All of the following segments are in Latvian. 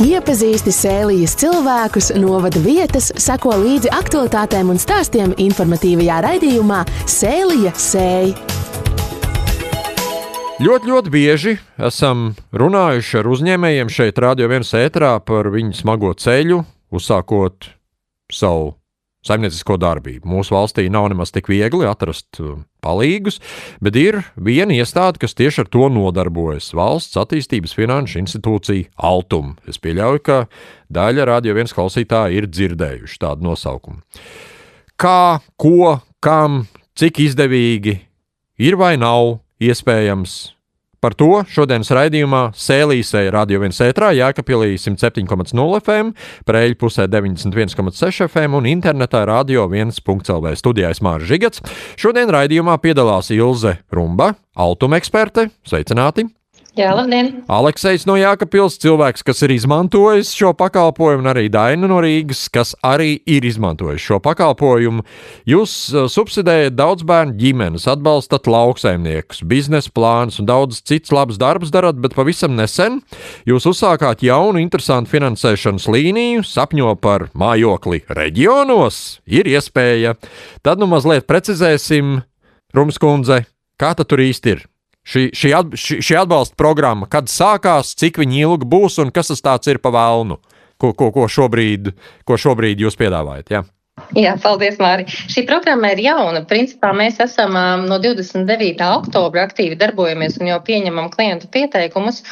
Iepazīsti Sēlijas cilvēkus, novada vietas, sako līdzi aktualitātēm un stāstiem informatīvajā raidījumā Sēlija sēj. Ļoti bieži esam runājuši ar uzņēmējiem šeit Radio 1 ēterā par viņu smago ceļu, uzsākot savu saimniecisko darbību. Mūsu valstī nav nemaz tik viegli atrast palīgus, bet ir viena iestāde, kas tieši ar to nodarbojas. Valsts attīstības finanšu institūcija Altum. Es pieļauju, ka daļa Radio 1 klausītāji ir dzirdējuši tādu nosaukumu. Kā, ko, kam, cik izdevīgi ir vai nav iespējams? Par to šodienas raidījumā Sēlīsē Radio 1 ētrā, Jēkabpilī 107,0 FM, Preļu pusē 91,6 FM un internetā radio1.lv. Studijā Māris Žigats. Šodien raidījumā piedalās Ilze Rumba, Altuma eksperte. Sveicināti! Jā, labdien! Aleksejs no Jēkabpils, cilvēks, kas ir izmantojis šo pakalpojumu, un arī Daina no Rīgas, kas arī ir izmantojis šo pakalpojumu. Jūs subsidējat daudz bērnu ģimenes, atbalstat lauksaimniekus, biznesa plānus un daudz cits labs darbs darat, bet pavisam nesen jūs uzsākāt jaunu interesantu finansēšanas līniju, sapņo par mājokli reģionos. Ir iespēja. Tad mazliet precizēsim, Rums kundze, kā tad tur īsti ir? Šī atbalsta programma, kad sākās, cik viņa ilgi būs un kas tas tāds ir pa velnu, ko šobrīd jūs piedāvājat? Ja? Jā, paldies, Māri. Šī programma ir jauna. Principā mēs esam no 29. oktobra aktīvi darbojamies un jau pieņemam klientu pieteikumus.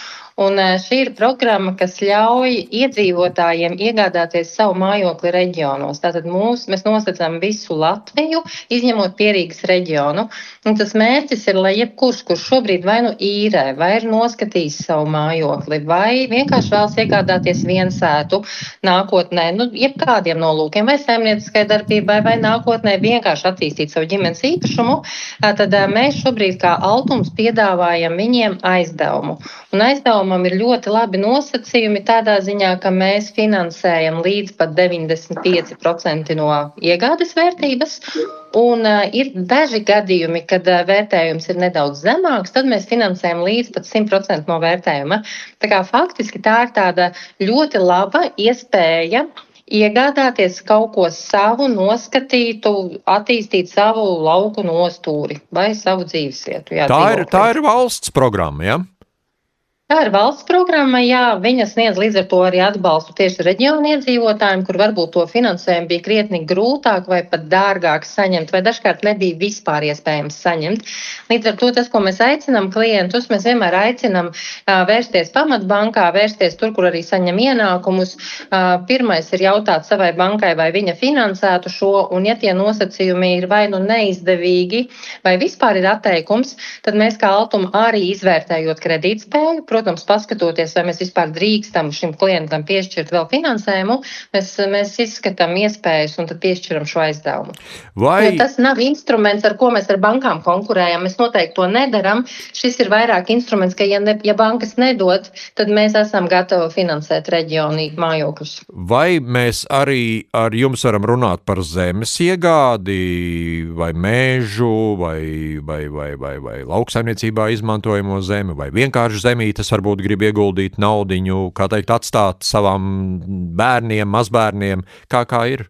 Un šī ir programma, kas ļauj iedzīvotājiem iegādāties savu mājokli reģionos. Tātad mēs nosacām visu Latviju, izņemot Pierīgas reģionu. Un tas mērķis ir, lai jebkurš, kurš šobrīd vai nu īrē, vai ir noskatījis savu mājokli, vai vienkārši vēlas iegādāties viensētu nākotnē, jebkādiem nolūkiem, vai saimnieciskai darbībai, vai nākotnē vienkārši attīstīt savu ģimenes īpašumu, tad mēs šobrīd kā Altums piedāvājam viņiem aizdevumu. Un aizdevumam ir ļoti labi nosacījumi tādā ziņā, ka mēs finansējam līdz pat 95% no iegādes vērtības. Un ir daži gadījumi, kad vērtējums ir nedaudz zemāks, tad mēs finansējam līdz pat 100% no vērtējuma. Tā kā faktiski tā ir tāda ļoti laba iespēja iegādāties kaut ko savu, noskatītu, attīstīt savu lauku nostūri vai savu dzīvesvietu. Jā, tā ir valsts programma, ja? Tā ir valsts programma, jā, viņa sniedz līdz ar to arī atbalstu tieši reģionu iedzīvotājiem, kur varbūt to finansējumu bija krietni grūtāk vai pat dārgāk saņemt, vai dažkārt nebija vispār iespējams saņemt. Līdz ar to tas, ko mēs aicinām klientus, mēs vienmēr aicinām vērsties pamatbankā, vērsties tur, kur arī saņem ienākumus. Pirmais ir jautāt savai bankai, vai viņa finansētu šo, un ja tie nosacījumi ir vai nu neizdevīgi, vai vispār ir atteikums, tad mēs kā Altuma arī izvērtējot kredītspēju, protams, paskatoties, vai mēs vispār drīkstam šim klientam piešķirt vēl finansējumu, mēs izskatām iespējas un tad piešķiram šo aizdevumu. Jo tas nav instruments, ar ko mēs ar bankām konkurējam. Mēs noteikti to nedaram. Šis ir vairāk instruments, ka ja bankas nedod, tad mēs esam gatavi finansēt reģionu mājokļus. Vai mēs arī ar jums varam runāt par zemes iegādi, vai mēžu, vai lauksaimniecībā izmantojamo zemi, vai vienkārši zemītes varbūt grib ieguldīt naudiņu, kā teikt, atstāt savām bērniem, mazbērniem, kā ir?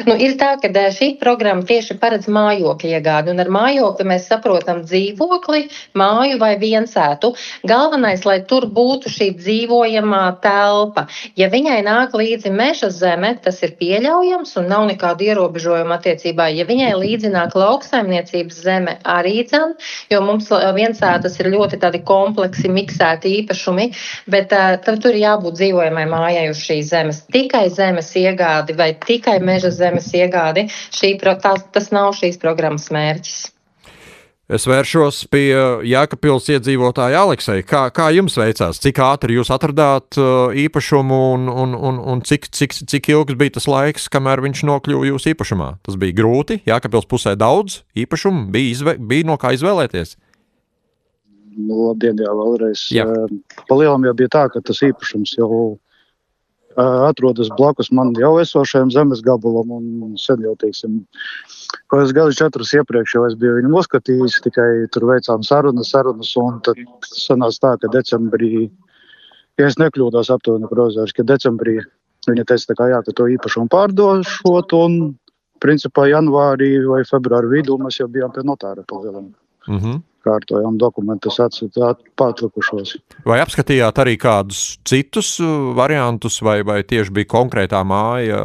Ir tā, ka šī programma tieši paredz mājokļu iegādi, un ar mājokli mēs saprotam dzīvokli, māju vai viensētu. Galvenais, lai tur būtu šī dzīvojamā telpa. Ja viņai nāk līdzi meža zeme, tas ir pieļaujams un nav nekādu ierobežojumu attiecībā. Ja viņai līdzi nāk lauksaimniecības zeme, arī dzan, jo mums viensētas ir ļoti tādi kompleksi, miksēti īpašumi, bet tad tur jābūt dzīvojamai mājai uz šīs zemes. Tikai zemes iegādi vai tikai meža zemes iegādi, tas nav šīs programmas mērķis. Es vēršos pie Jēkabpils iedzīvotāja Alekseja. Kā jums veicās? Cik ātri jūs atradāt īpašumu un cik ilgs bija tas laiks, kamēr viņš nokļuva jūsu īpašumā? Tas bija grūti, Jēkabpils pusē daudz īpašumu, bija no kā izvēlēties? Labdien, jā, vēlreiz. Pa lielam jau bija tā, ka tas īpašums jau atrodas blakus man jau esošajam zemes gabalam un sen jau, teiksim, kaut gadus 4 iepriekš jau es biju viņu noskatījis, tikai tur veicām sarunas un tad sanāca tā, ka decembrī ja es nekļūdos aptuveni provizoriski, ka decembrī viņa teica, ka to īpašumu pārdošot, un principā janvārī vai februāra vidū mēs jau bijām pie notāra palielam. Kārtojām dokumentus pārtlikušos. Vai apskatījāt arī kādus citus variantus, vai tieši bija konkrētā māja,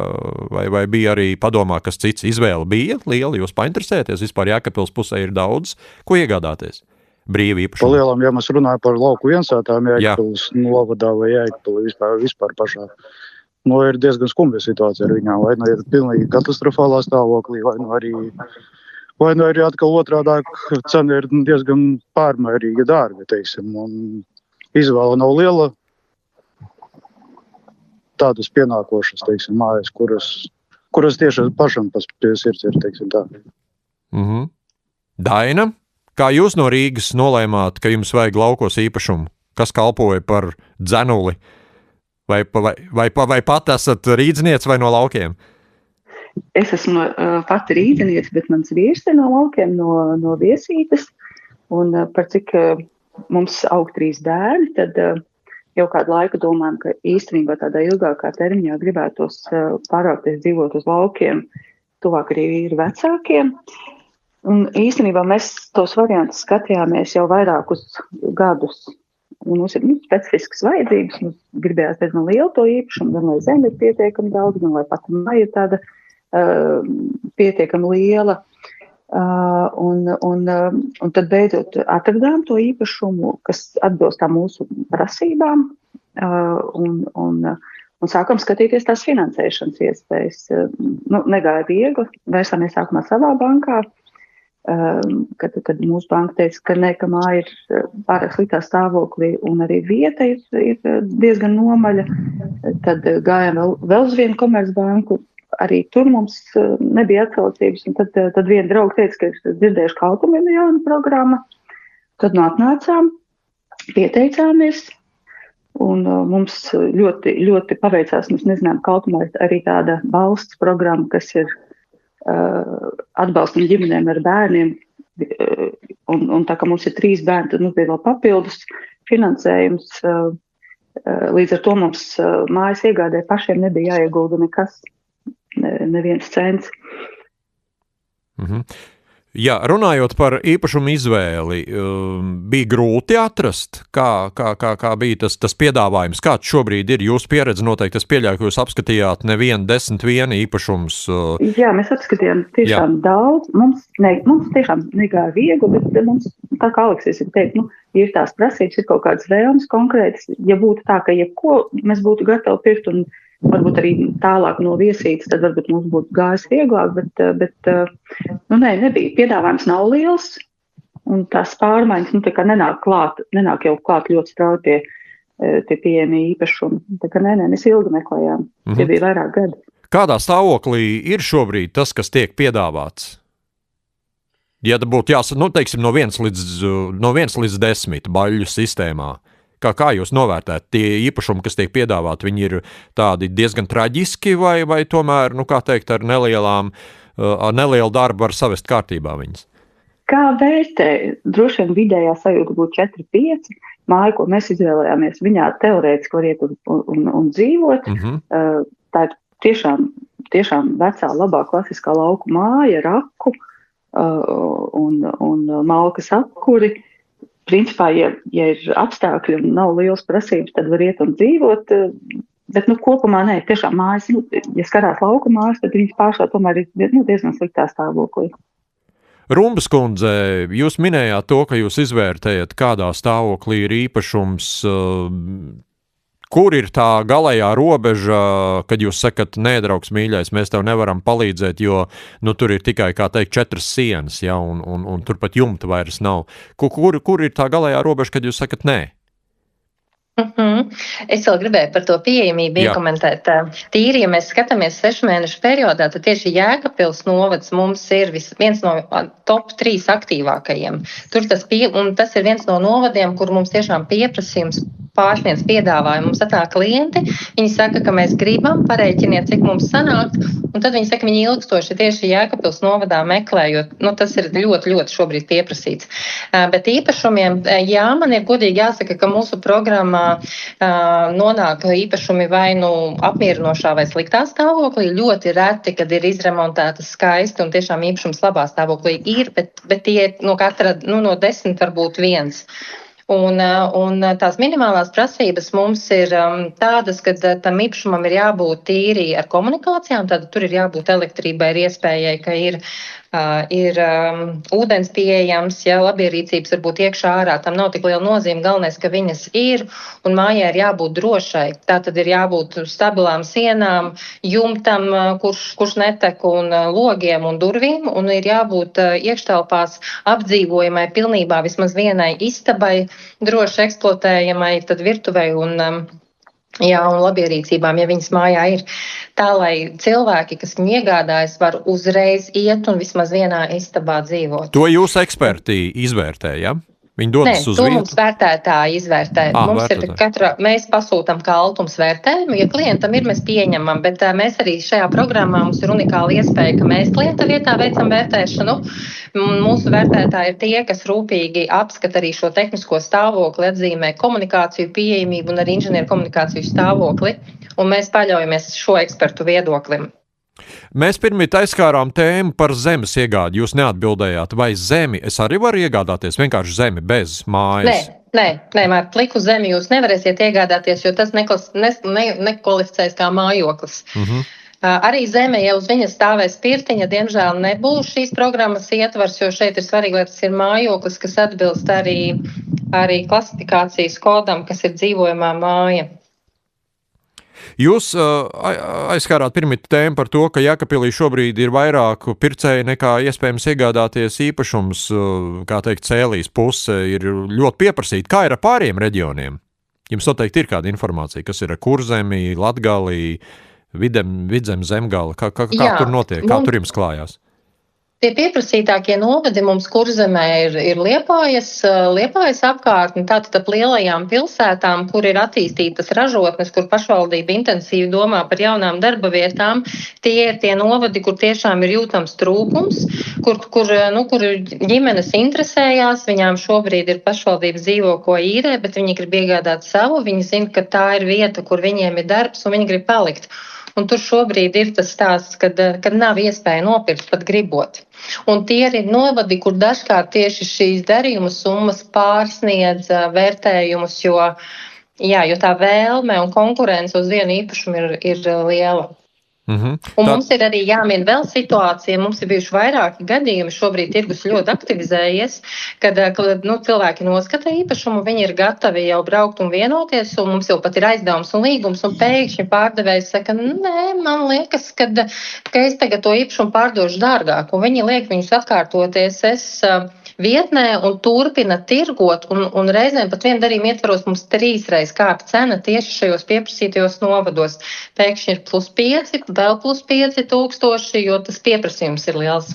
vai bija arī padomā, kas cits izvēle bija liela? Jūs painteresēties? Vispār Jēkabpils pusē ir daudz, ko iegādāties? Brīvi īpašumu. Palielam, ja mēs runājam par lauku viensētām Jēkabpils novadā vai Jēkabpili vispār pašā. Ir diezgan skumbja situācija ar viņām. Vai ir pilnīgi katastrofālā stāvoklī, vai arī atkal otrādāk cena ir diezgan pārmērīgi dārga, teiksim. Un izvēle nav liela. Tādas pienākošas, teiksim, mājas, kuras tieši pašam pie sirds ir, teiksim tā. Daina, kā jūs no Rīgas nolēmāt, ka jums vajag laukos īpašumu? Kas kalpoja par dzenuli? Vai pat esat rīdzniece vai no laukiem? Es esmu pati rīdzniece, bet mans vīrs ir no laukiem, no Viesītes. Un par cik mums aug 3 bērni, tad jau kādu laiku domājam, ka īstenībā tādā ilgākā termiņā gribētos pārākties dzīvot uz laukiem, tuvāk arī ir vecākiem. Un īstenībā mēs tos variantus skatījāmies jau vairākus gadus. Un mums ir specifiskas vajadzības, mums gribējās diezgan lielu to īpašumu, gan lai zeme ir pietiekami daudz, gan lai pat māja ir tāda pietiekami liela. Un tad beidzot atradām to īpašumu, kas atbilst mūsu prasībām, un sākam skatīties tās finansēšanas iespējas. Negāja viegli, vērsāmies sākumā savā bankā, kad mūsu banka teica, ka māja ir pārāk sliktā stāvoklī un arī vieta ir diezgan nomaļa. Tad gājām vēl uz vienu komercbanku, arī tur mums nebija atsaucības. Un tad viena drauga teica, ka es dzirdējuši, ka Automīna jauna programma. Tad atnācām, pieteicāmies un mums ļoti, ļoti paveicās. Mēs nezinām, ka Automīna ir arī tāda valsts programma, kas ir atbalstam ģimenēm ar bērniem, un tā kā mums ir 3 bērni, tad mums bija vēl papildus finansējums. Līdz ar to mums mājas iegādē pašiem nebija jāiegulda nekas, neviens cents. Jā, runājot par īpašumu izvēli, bija grūti atrast, kā bija tas piedāvājums, kāds šobrīd ir jūsu pieredze noteikti. Es pieļauju, ka jūs apskatījāt nevienu 10 īpašums. Jā, mēs apskatījām tiešām daudz. Mums tiešām negāja viegli, bet mums, tā kā Aleksis ir teikt, ir tās prasības, ir kaut kādas vēlmes konkrētas. Ja būtu tā, ka jebko mēs būtu gatavi pirkt un varbūt arī tālāk no Viesītes, tad varbūt mums būtu gājis vieglāk, bet nebija. Piedāvājums nav liels, un tās pārmaiņas, tā kā nenāk jau klāt ļoti strauji tie pieejamie īpašumi. Tā kā mēs ilgi meklējām, tie bija vairāk gadi. Kādā stāvoklī ir šobrīd tas, kas tiek piedāvāts? Ja būtu teiksim, no 1 līdz 10 baļu sistēmā. Kā jūs novērtējat tie īpašumi, kas tiek piedāvāti? Viņi ir tādi diezgan traģiski vai tomēr, ar nelielu darbu var savest kārtībā viņas? Kā vērtē? Droši vien vidējā sajūta būtu 4-5. Māja, ko mēs izvēlējāmies, viņā teorētiski var iet un dzīvot. Tā ir tiešām vecā, labā klasiskā lauku māja, raku un malkas apkuri. Principā, ja ir apstākļi un nav liels prasības, tad var iet un dzīvot, bet kopumā tiešām mājas, ja skatās lauku mājas, tad viņas pārsvarā tomēr ir diezgan sliktā stāvoklī. Rumbas kundze, jūs minējāt to, ka jūs izvērtējat, kādā stāvoklī ir īpašums. Kur ir tā galējā robeža, kad jūs sakat, nē, draugs mīļais, mēs tev nevaram palīdzēt, jo tur ir tikai, 4 sienas, ja, un tur pat jumta vairs nav. Kur ir tā galējā robeža, kad jūs sakat, nē? Es vēl gribēju par to pieejamību iekomentēt. Tīri, ja mēs skatāmies 6 mēnešu periodā, tad tieši Jēkabpils novads mums ir viens no top 3 aktīvākajiem. Un tas ir viens no novadiem, kur mums tiešām pieprasījums pārsniedz piedāvājumu. Mums atnāk klienti, viņi saka, ka mēs gribam, pareiķiniet, cik mums sanāk, un tad viņi saka, viņi ilgstoši tieši Jēkabpils novadā meklē, jo tas ir ļoti, ļoti šobrīd pieprasīts. Bet īpašumiem, jā, man ir godīgi jāsaka, ka mūsu programmā nonāk īpašumi vai nu apmierinošā vai sliktā stāvoklī. Ļoti reti, kad ir izremontētas skaisti un tiešām īpašums labā stāvoklī ir, bet tie no katra, no 10 varbūt viens. Un tās minimālās prasības mums ir tādas, ka tam īpašumam ir jābūt tīri ar komunikācijām, tad tur ir jābūt elektrībai, ir iespējai, ka ir ūdens pieejams, ja labierīcības varbūt iekšā ārā, tam nav tik liela nozīme, galvenais, ka viņas ir, un mājai ir jābūt drošai. Tā tad ir jābūt stabilām sienām, jumtam, kurš netek, un logiem un durvīm, un ir jābūt iekštelpās apdzīvojamai pilnībā vismaz vienai istabai, droši eksploatējamai, tad virtuvei un labierīcībām, ja viņas mājā ir. Tā, lai cilvēki, kas viņu iegādājas, var uzreiz iet un vismaz vienā istabā dzīvot. To jūs eksperti izvērtē, ja? Viņi dodas uz vietu? Mums vērtētāji izvērtē. Mēs pasūtam kā altums vērtējumu. Ja klientam ir, mēs pieņemam, bet mēs arī šajā programmā mums ir unikāla iespēja, ka mēs klienta vietā veicam vērtēšanu. Mūsu vērtētāji ir tie, kas rūpīgi apskata arī šo tehnisko stāvokli, atzīmē komunikāciju pieejamību un arī inženieru komunikāciju stāvokli. Un mēs paļaujamies šo ekspertu viedoklim. Mēs pirmīt aizskārām tēmu par zemes iegādi. Jūs neatbildējāt, vai zemi es arī varu iegādāties, vienkārši zemi bez mājas? Nē, Mār, pliku zemi jūs nevarēsiet iegādāties, jo tas nekvalificēs kā mājoklis. Arī zeme, ja uz viņas stāvēs pirtiņa, diemžēl nebūs šīs programmas ietvars, jo šeit ir svarīgi, lai tas ir mājoklis, kas atbilst arī klasifikācijas kodam, kas ir dzīvojamā māja. Jūs aizskārāt pirmīt tēmu par to, ka Jēkabpilī šobrīd ir vairāk pircēji nekā iespējams iegādāties īpašums, kā teikt, Cēlijas puse ir ļoti pieprasīta. Kā ir ar pāriem reģioniem? Jums noteikti ir kāda informācija, kas ir ar Kurzemi, Latgali, Vidzem, Zemgali. Kā tur notiek? Kā tur jums klājās? Tie pieprasītākie novadi mums Kurzemē ir Liepājas apkārtne, tātad ap lielajām pilsētām, kur ir attīstītas ražotnes, kur pašvaldība intensīvi domā par jaunām darba vietām. Tie ir tie novadi, kur tiešām ir jūtams trūkums, kur ģimenes interesējās, viņām šobrīd ir pašvaldības dzīvo, ko īrē, bet viņi grib iegādāt savu, viņi zina, ka tā ir vieta, kur viņiem ir darbs un viņi grib palikt. Un tur šobrīd ir tas stāsts, kad nav iespēja nopirkt pat gribot. Un tie ir novadi, kur dažkārt tieši šīs darījuma summas pārsniedz vērtējumus, jo tā vēlme un konkurence uz vienu īpašumu ir liela. Un mums ir arī jāmin vēl situācija, mums ir bijuši vairāki gadījumi, šobrīd tirgus ļoti aktivizējies, kad cilvēki noskata īpašumu, viņi ir gatavi jau braukt un vienoties, un mums jau pat ir aizdevums un līgums, un pēkšņi pārdevējs saka, nē, man liekas, ka es tagad to īpašumu pārdošu dārgāk, un viņi liek viņus atkārtoties vietnē un turpina tirgot, un reizēm pat vienu darījumu ietvaros mums 3 reiz kāp cena tieši šajos pieprasītajos novados. Pēkšņi ir +5, vēl +5 tūkstoši, jo tas pieprasījums ir liels.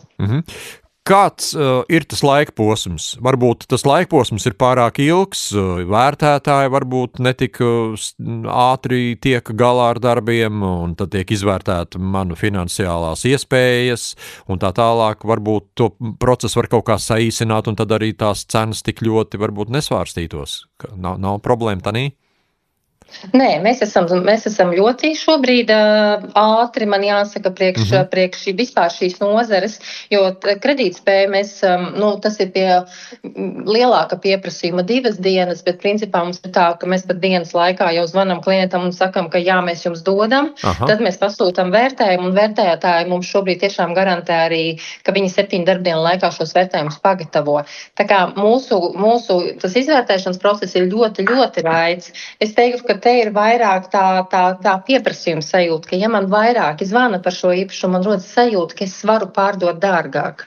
Kāds ir tas laikposms? Varbūt tas laikposms ir pārāk ilgs, vērtētāji varbūt netik ātri tiek galā ar darbiem, un tad tiek izvērtēta manu finansiālās iespējas, un tā tālāk varbūt to procesu var kaut kā saīsināt, un tad arī tās cenas tik ļoti varbūt nesvārstītos. Nav problēma tanī? Nē, mēs esam ļoti šobrīd ātri, man jāsaka, priekš vispār šīs nozares, jo kredītspēja tas ir pie lielāka pieprasījuma 2 dienas, bet principā mums ir tā, ka mēs pat dienas laikā jau zvanam klientam un sakam, ka jā, mēs jums dodam, tad mēs pasūtam vērtējumu, un vērtētāji mums šobrīd tiešām garantē arī, ka viņi 7 darbdienu laikā šos vērtējumus pagatavo. Tā kā mūsu tas izvērtēšanas process ir ļoti, ļoti raids. Es teiktu, ka te ir vairāk tā pieprasījuma sajūta, ka ja man vairāk zvana par šo īpašumu, man rodas sajūta, ka es varu pārdot dārgāk.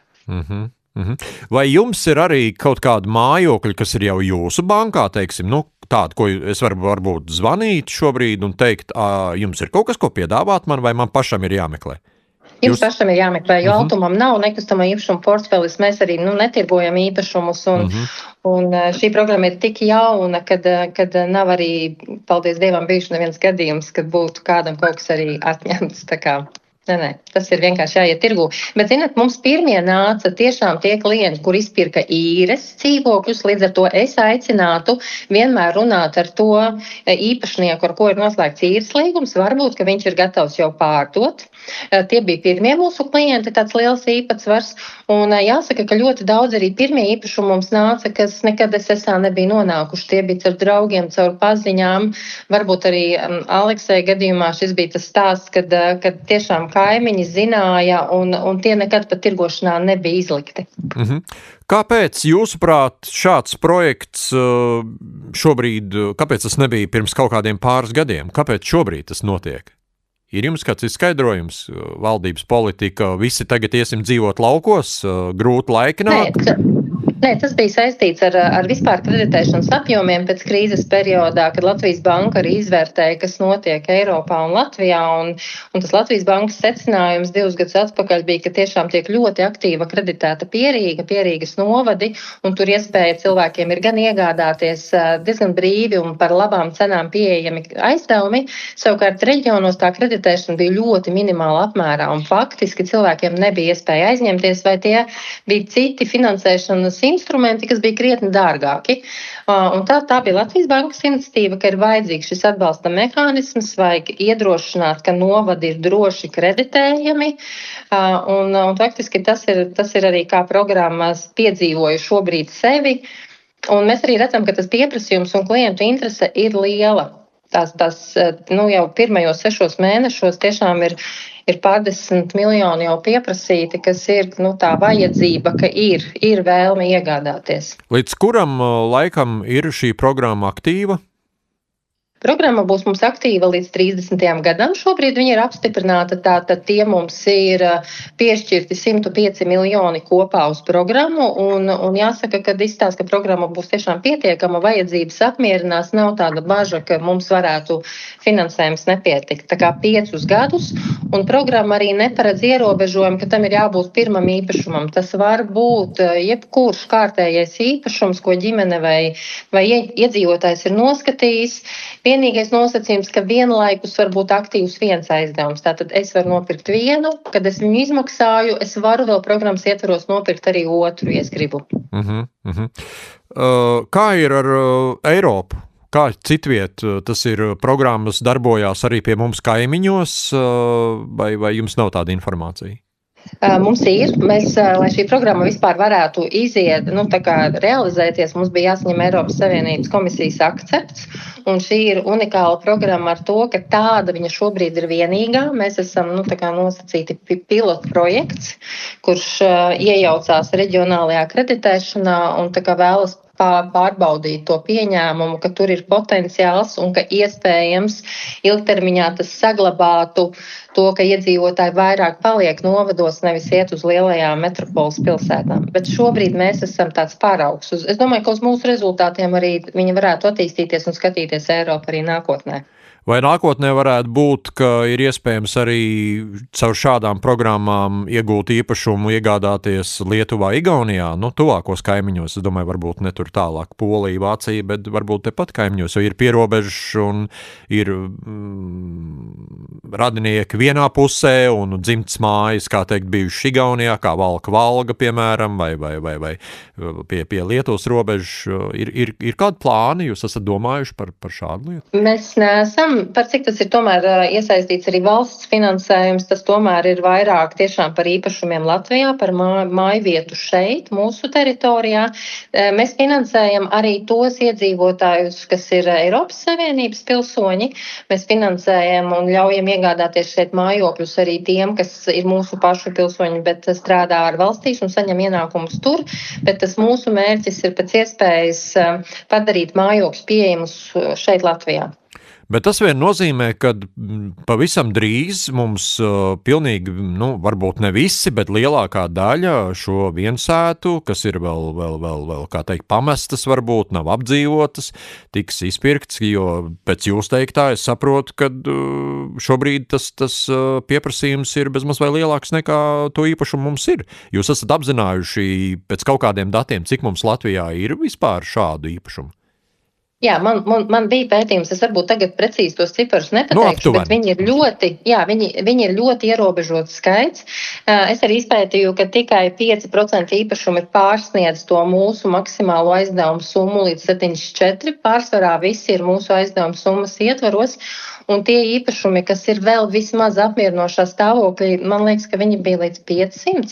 Vai jums ir arī kaut kāda mājokļa, kas ir jau jūsu bankā, teiksim, tāda, ko es varu varbūt zvanīt šobrīd un teikt, jums ir kaut kas, ko piedāvāt man, vai man pašam ir jāmeklē? Jums pašam ir jāmeklē, jo Altumam nav nekustamā īpašuma portfelis, mēs arī netirgojam īpašumus, un šī programma ir tik jauna, kad nav arī, paldies Dievam, bijuši neviens gadījums, kad būtu kādam kaut kas arī atņemts, tā kā. Nē, tas ir vienkārši jāiet tirgū. Bet, zināt, mums pirmie nāca tiešām tie klienti, kur izpirka īres dzīvokļus, līdz ar to es aicinātu vienmēr runāt ar to īpašnieku, ar ko ir noslēgts īres līgums, varbūt, ka viņš ir gatavs jau pārdot. Tie bija pirmie mūsu klienti, tāds liels īpatsvars, un jāsaka, ka ļoti daudz arī pirmie īpašumi mums nāca, kas nekad SSA nebija nonākuši. Tie bija caur draugiem, caur paziņām, varbūt arī Aleksai gadījumā šis bija tas stāsts, kad tiešām kaimiņi zināja, un tie nekad pat tirgošanā nebija izlikti. Kāpēc, jūsuprāt, šāds projekts šobrīd, kāpēc tas nebija pirms kaut kādiem pāris gadiem? Kāpēc šobrīd tas notiek? Ir jums kāds izskaidrojums, valdības politika, visi tagad iesim dzīvot laukos, grūti laiki nāk? Nē, tas bija saistīts ar vispār kreditēšanas apjomiem pēc krīzes periodā, kad Latvijas banka arī izvērtēja, kas notiek Eiropā un Latvijā, un tas Latvijas bankas secinājums 2 gadus atpakaļ bija, ka tiešām tiek ļoti aktīva kreditēta pierīgas novadi, un tur iespēja cilvēkiem ir gan iegādāties diezgan brīvi un par labām cenām pieejami aizdevumi, savukārt reģionos tā kreditēšana bija ļoti minimāla apmērā, un faktiski cilvēkiem nebija iespēja aizņemties, vai tie bija citi finansēšanas instrumenti, kas bija krietni dārgāki. Un tā bija Latvijas bankas iniciatīva, ka ir vajadzīgs šis atbalsta mehānisms, vajag iedrošināt, ka novadi ir droši kreditējami. Un faktiski tas ir arī kā programmas piedzīvoju šobrīd sevi. Un mēs arī redzam, ka tas pieprasījums un klientu interese ir liela. Jau pirmajos 6 mēnešos tiešām ir pārdesmit miljoni jau pieprasīti, kas ir tā vajadzība, ka ir vēlme iegādāties. Līdz kuram laikam ir šī programma aktīva? Programma būs mums aktīva līdz 30. gadam. Šobrīd viņa ir apstiprināta, tātad tie mums ir piešķirti 105 miljoni kopā uz programmu, un jāsaka, ka izstāsta, ka programma būs tiešām pietiekama, vajadzības apmierinās, nav tāda baža, ka mums varētu finansējums nepietikt. Tā kā 5 gadus, un programma arī neparedz ierobežojumu, ka tam ir jābūt pirmam īpašumam. Tas var būt jebkurš kārtējais īpašums, ko ģimene vai iedzīvotājs ir noskatījis. Vienīgais nosacījums, ka vienlaikus var būt aktīvs viens aizdevums. Tātad es varu nopirkt vienu, kad es viņu izmaksāju, es varu vēl programmas ietvaros nopirkt arī otru, ja es gribu. Kā ir ar Eiropu? Kā citviet tas ir programmas darbojās arī pie mums kaimiņos, vai jums nav tāda informācija? Mums ir. Mēs, lai šī programma vispār varētu iziet, realizēties, mums bija jāsaņem Eiropas Savienības komisijas akcepts, un šī ir unikāla programma ar to, ka tāda viņa šobrīd ir vienīgā. Mēs esam, nosacīti pilotu projekts, kurš iejaucās reģionālajā kreditēšanā un vēlas pārbaudīt to pieņēmumu, ka tur ir potenciāls un ka iespējams ilgtermiņā tas saglabātu to, ka iedzīvotāji vairāk paliek novados, nevis iet uz lielajām metropoles pilsētām. Bet šobrīd mēs esam tāds paraugs. Es domāju, ka uz mūsu rezultātiem arī viņi varētu attīstīties un skatīties Eiropu arī nākotnē. Vai nākotnē varētu būt, ka ir iespējams arī caur šādām programmām iegūt īpašumu, iegādāties Lietuvā, Igaunijā, tuvākos kaimiņos? Es domāju, varbūt ne tur tālāk Polija, Vācija, bet varbūt tepat kaimiņos, jo ir pierobežas un ir radinieki vienā pusē un dzimtas mājas, kā teikt, bijuši Igaunijā, kā Valga, piemēram, vai pie Lietuvas robežas. Ir kādi plāni, jūs esat domājuši par šādu lietu? Mēs neesam. Par cik tas ir tomēr iesaistīts arī valsts finansējums, tas tomēr ir vairāk tiešām par īpašumiem Latvijā, par mājvietu šeit, mūsu teritorijā. Mēs finansējam arī tos iedzīvotājus, kas ir Eiropas Savienības pilsoņi. Mēs finansējam un ļaujam iegādāties šeit mājokļus arī tiem, kas ir mūsu pašu pilsoņi, bet strādā ārvalstīs un saņem ienākumus tur. Bet tas mūsu mērķis ir pēc iespējas padarīt mājokļus pieejamus šeit Latvijā. Bet tas vien nozīmē, ka pavisam drīz mums pilnīgi, varbūt ne visi, bet lielākā daļa šo viensētu, kas ir vēl kā teikt, pamestas varbūt, nav apdzīvotas, tiks izpirkts, jo pēc jūs teiktā es saprotu, ka šobrīd tas pieprasījums ir bezmaz vai lielāks nekā to īpašumu mums ir. Jūs esat apzinājuši pēc kaut kādiem datiem, cik mums Latvijā ir vispār šādu īpašumu? Jā, man bija pētījums, es varbūt tagad precīzi tos ciparus nepateikšu, bet viņi ir ļoti ierobežots skaits. Es arī izpētīju, ka tikai 5% īpašumi pārsniedz to mūsu maksimālo aizdevumu summu līdz 74%. Pārsvarā visi ir mūsu aizdevumu summas ietvaros. Un tie īpašumi, kas ir vēl vismaz apmierinošā stāvoklī, man liekas, ka viņi bija līdz 500,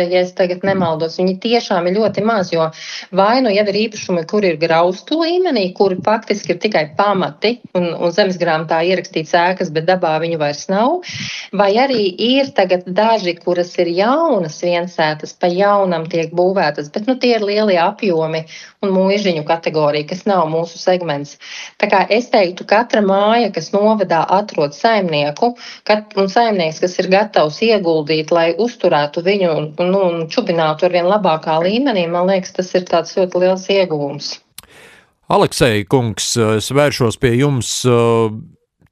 ja es tagad nemaldos. Viņi tiešām ir ļoti maz, jo vai nu jau ir īpašumi, kur ir graustu līmenī, kuri faktiski ir tikai pamati un zemesgrāmatā ierakstīts ēkas, bet dabā viņu vairs nav. Vai arī ir tagad daži, kuras ir jaunas viensētas, pa jaunam tiek būvētas, bet tie ir lielie apjomi un mūžiņu kategorija, kas nav mūsu segments. Tā kā es teiktu, katra māja, kas novadā atrod saimnieku, un saimnieks, kas ir gatavs ieguldīt, lai uzturētu viņu un čubinātu ar vien labākā līmenī, man liekas, tas ir tāds ļoti liels ieguvums. Aleksej kungs, es vēršos pie jums.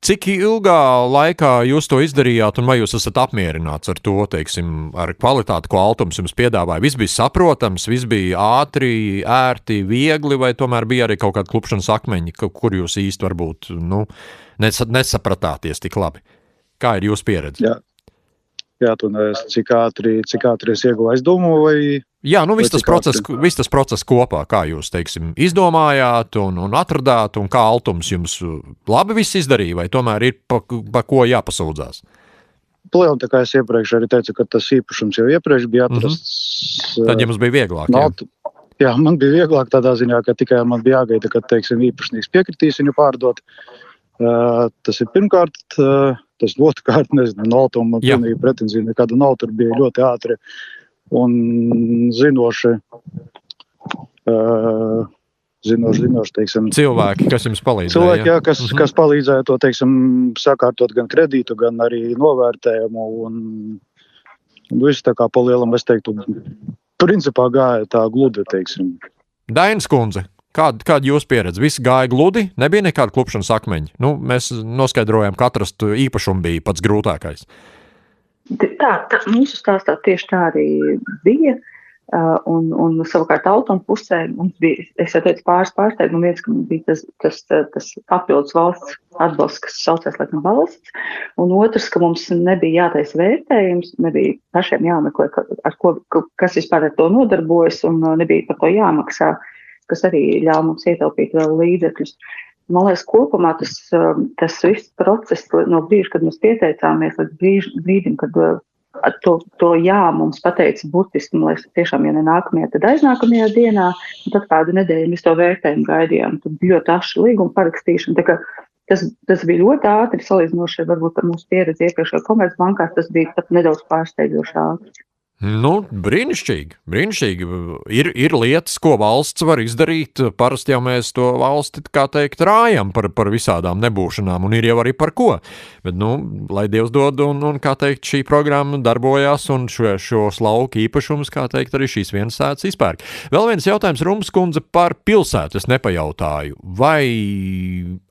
Cik ilgā laikā jūs to izdarījāt un vai jūs esat apmierināts ar to, teiksim, ar kvalitāti, ko Altums jums piedāvāja? Viss bija saprotams, viss bija ātri, ērti, viegli, vai tomēr bija arī kaut kāda klupšanas akmeņi, kur jūs īsti varbūt nesapratāties tik labi? Kā ir jūsu pieredze? Jā, tu neesi, cik ātri es ieguvu aizdomu vai... Jā, viss tas process kopā, kā jūs, teiksim, izdomājāt un atradāt, un kā Altums jums labi viss izdarīja, vai tomēr ir pa ko jāpasūdzās? Plēl, tā kā es iepriekš arī teicu, ka tas īpašums jau iepriekš bija atrasts. Tad jums bija vieglāk, jā, man bija vieglāk tādā ziņā, ka tikai man bija jāgaida, kad, teiksim, īpašnieks piekritīs viņu pārdot. Tas ir pirmkārt, tas otrkārt, nezinu, no Altuma pilnīgi pretenzija nekāda nav, tur bija ļoti ātri un zinoši, teiksim. Cilvēki, kas jums palīdzēja. Cilvēki, jā, kas palīdzēja to, teiksim, sakārtot gan kredītu, gan arī novērtējumu un visu tā kā pa lielam, es teiktu, principā gāja tā gludi, teiksim. Dainas kundze, kāda jūsu pieredze? Viss gāja gludi, nebija nekāda klupšanas akmeņa. Mēs noskaidrojām, ka atrast īpašumu bija pats grūtākais. Tā mūsu stāstā tieši tā arī bija, un savukārt Altuma pusē mums bija, es jau teicu, pāris pārsteigumu, viens, ka bija tas papildus valsts atbalsts, kas saucās laikam balasts, un otrs, ka mums nebija jātaisa vērtējums, nebija pašiem jāmeklē, kas vispār ar to nodarbojas, un nebija par to jāmaksā, kas arī ļauj mums ietaupīt vēl līdzekļus. Man liekas, kopumā tas viss process no brīža, kad mēs pieteicāmies, līdz brīdim, kad to jā mums pateica burtiski, man liekas, tiešām, ja ne nākamajā, tad aiznākamajā dienā, un tad kādu nedēļu mēs to vērtējumu gaidījām, tad ļoti aši līguma parakstīšana, tā kā tas bija ļoti ātri salīdzinoši, varbūt ar mūsu pieredzi iepriekšējā Komercbankā, tas bija pat nedaudz pārsteidzoši ātri. Brīnišķīgi. Ir lietas, ko valsts var izdarīt. Parasti jau mēs to valsti, kā teikt, rājam par visādām nebūšanām, un ir jau arī par ko. Bet, lai Dievs dod, un kā teikt, šī programma darbojās, un šos lauku īpašumus, kā teikt, arī šīs viensētas izpērk. Vēl viens jautājums, Rumbs kundze, par pilsētu. Es nepajautāju, vai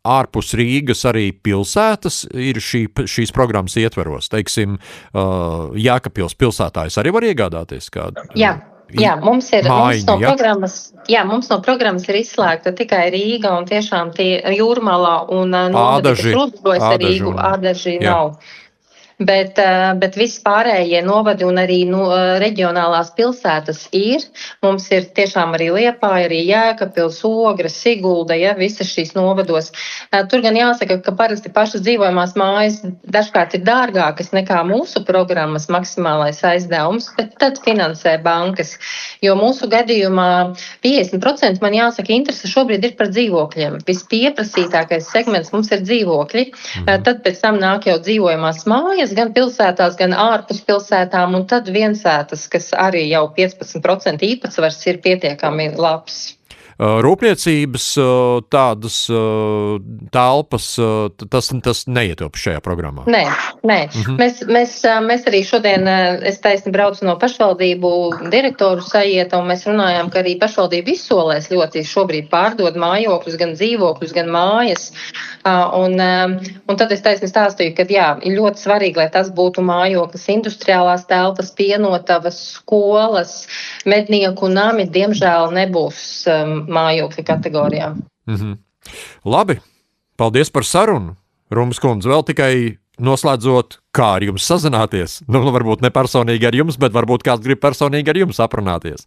ārpus Rīgas arī pilsētas ir šīs programmas ietveros? Teiksim, Jēkabpils pilsētājs arī var iegādāties kādu? Jā, mums no programmas ir izslēgta tikai Rīga un tiešām tie Jūrmalā un novadi, kas robežojas ar Rīgu, Ādaži nav. Bet viss pārējie novadi un arī reģionālās pilsētas ir. Mums ir tiešām arī Liepāja, arī Jēkabpils, Ogra, Sigulda, visas šīs novados. Tur gan jāsaka, ka parasti pašas dzīvojamās mājas dažkārt ir dārgākas nekā mūsu programmas maksimālais aizdevums, bet tad finansē bankas. Jo mūsu gadījumā 50% man jāsaka interese šobrīd ir par dzīvokļiem. Vispieprasītākais segments mums ir dzīvokļi. Tad pēc tam nāk jau dzīvojamās mājas, gan pilsētās, gan ārpus pilsētām, un tad viensētas, kas arī jau 15% īpatsvars ir pietiekami labs. Rūpniecības tādas telpas, tas neietilpst šajā programmā? Nē. Mēs arī šodien, es taisni braucu no pašvaldību direktoru sajieta, un mēs runājām, ka arī pašvaldību izsolēs ļoti šobrīd pārdod mājokļus, gan dzīvokļus, gan mājas. Un tad es taisni stāstīju, ka jā, ir ļoti svarīgi, lai tas būtu mājoklis, industriālās telpas, pienotavas, skolas, mednieku nami, diemžēl nebūs mājokļu kategorijā. Labi, paldies par sarunu, Rumbas kundze. Vēl tikai noslēdzot, kā ar jums sazināties. Varbūt ne personīgi ar jums, bet varbūt kāds grib personīgi ar jums aprunāties.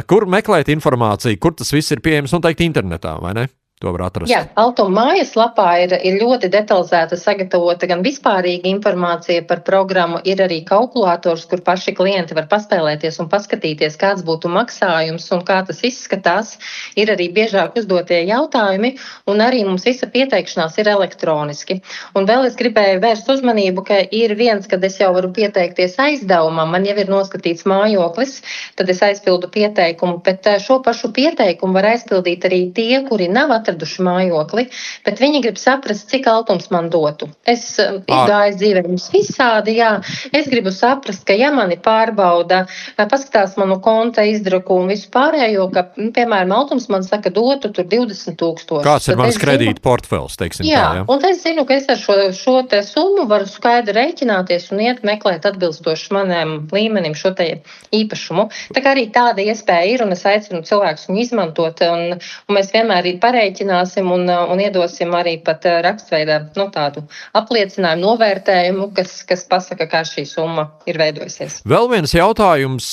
Kur meklēt informāciju, kur tas viss ir pieejams, noteikti internetā, vai ne? To var atrast. Jā, Altuma mājaslapā ir ļoti detalizēta sagatavota gan vispārīga informācija par programmu, ir arī kalkulators, kur paši klienti var paspēlēties un paskatīties, kāds būtu maksājums un kā tas izskatās. Ir arī biežāk uzdotie jautājumi, un arī mums visa pieteikšanās ir elektroniski. Un vēl es gribēju vērst uzmanību, ka ir viens, kad es jau varu pieteikties aizdevumam, man jau ir noskatīts mājoklis, tad es aizpildu pieteikumu, bet šo pašu pieteikumu var aizpildīt arī tie, kuri nav atraduši mājokli, bet viņi grib saprast, cik altums man dotu. Es izgāju dzīvē mums visādi, jā. Es gribu saprast, ka ja mani pārbauda, paskatās manu konta izdruku un visu pārējo, ka, piemēram, altums man saka dotu tur 20,000. Kāds ir mans kredīta portfels, teiksim jā, tā, jā? Un es zinu, ka es ar šo te summu varu skaidri rēķināties un iet meklēt atbilstoši maniem līmenim šo te īpašumu. Tā kā arī tāda iespēja ir, un es aicinu cilvēkus viņu izmantot, un mēs vienmēr arī parēķināsim un iedosim arī pat rakstveidā tādu apliecinājumu, novērtējumu, kas pasaka, kā šī summa ir veidojusies. Vēl viens jautājums,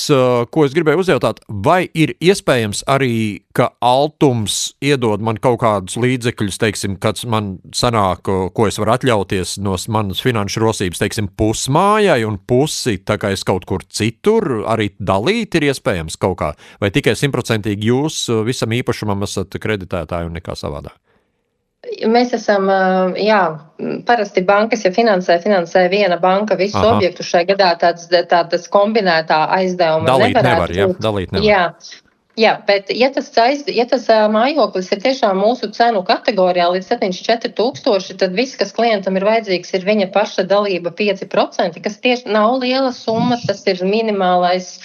ko es gribēju uzjautāt, vai ir iespējams arī, ka altums iedod man kaut kādus līdzekļus, teiksim, kad man sanāk, ko es varu atļauties no manas finanšu rosības, teiksim, pusmājai un pusi, tā kā es kaut kur citur, arī dalīt ir iespējams kaut kā, vai tikai 100% jūs visam īpašumam esat kreditētāji un nekā savādāk? Mēs esam, parasti bankas, ja finansē viena banka visu objektu, šai gadā tāds kombinētā aizdevuma dalīt nevar, dalīt nevar. Jā, bet ja tas mājoklis ir tiešām mūsu cenu kategorijā līdz 74,000, tad viss, kas klientam ir vajadzīgs, ir viņa paša dalība 5%, kas tieši nav liela summa, tas ir minimālais.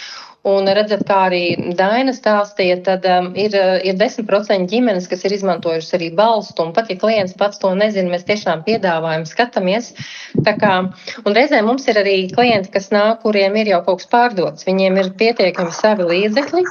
Un redzat, kā arī Daina stāstīja, tad ir 10% ģimenes, kas ir izmantojuši arī balstu, un pat ja klients pats to nezina, mēs tiešām piedāvājam, skatāmies. Un reizēm mums ir arī klienti, kas nāk, kuriem ir jau kaut kas pārdots, viņiem ir pietiekami savi līdzekļi.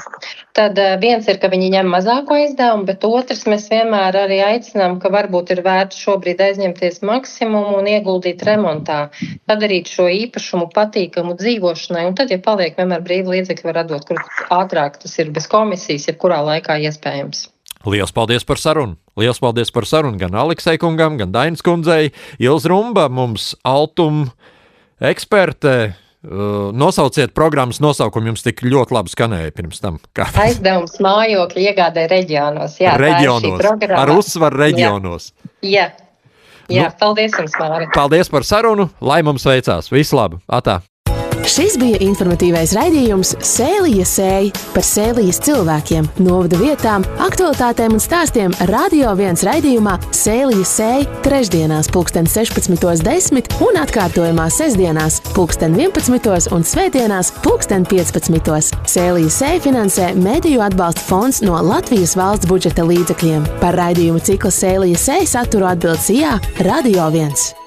Tad viens ir, ka viņi ņem mazāko aizdevumu, bet otrs mēs vienmēr arī aicinām, ka varbūt ir vērts šobrīd aizņemties maksimumu un ieguldīt remontā, padarīt šo īpašumu patīkamu dzīvošanai, un tad, ja paliek vienmēr brīvi līdzekļi, var atdot, kur ātrāk tas ir bez komisijas, jebkurā laikā iespējams. Liels paldies par sarunu! Liels paldies par sarunu gan Aleksei kungam, gan Dainas kundzei. Ilze Rumba, mums Altuma eksperte. Nosauciet programmas nosaukumu, jums tik ļoti labi skanēja pirms tam. Aizdevums mājokļu iegādē reģionos. Jā, reģionos, ar uzsvaru reģionos. Jā, paldies jums, Māri. Paldies par sarunu, lai mums veicās. Visu labu, atā! Šis bija informatīvais raidījums Sēlijas sēja par Sēlijas cilvēkiem, novada vietām, aktualitātēm un stāstiem Radio 1 raidījumā Sēlijas sēja trešdienās 16:10 un atkārtojumā sestdienās 11:11 un svētdienās 15:15. Sēlijas sēja finansē Mediju atbalsta fonds no Latvijas valsts budžeta līdzekļiem. Par raidījumu cikla Sēlijas sēja saturu atbildes Jā, Radio 1.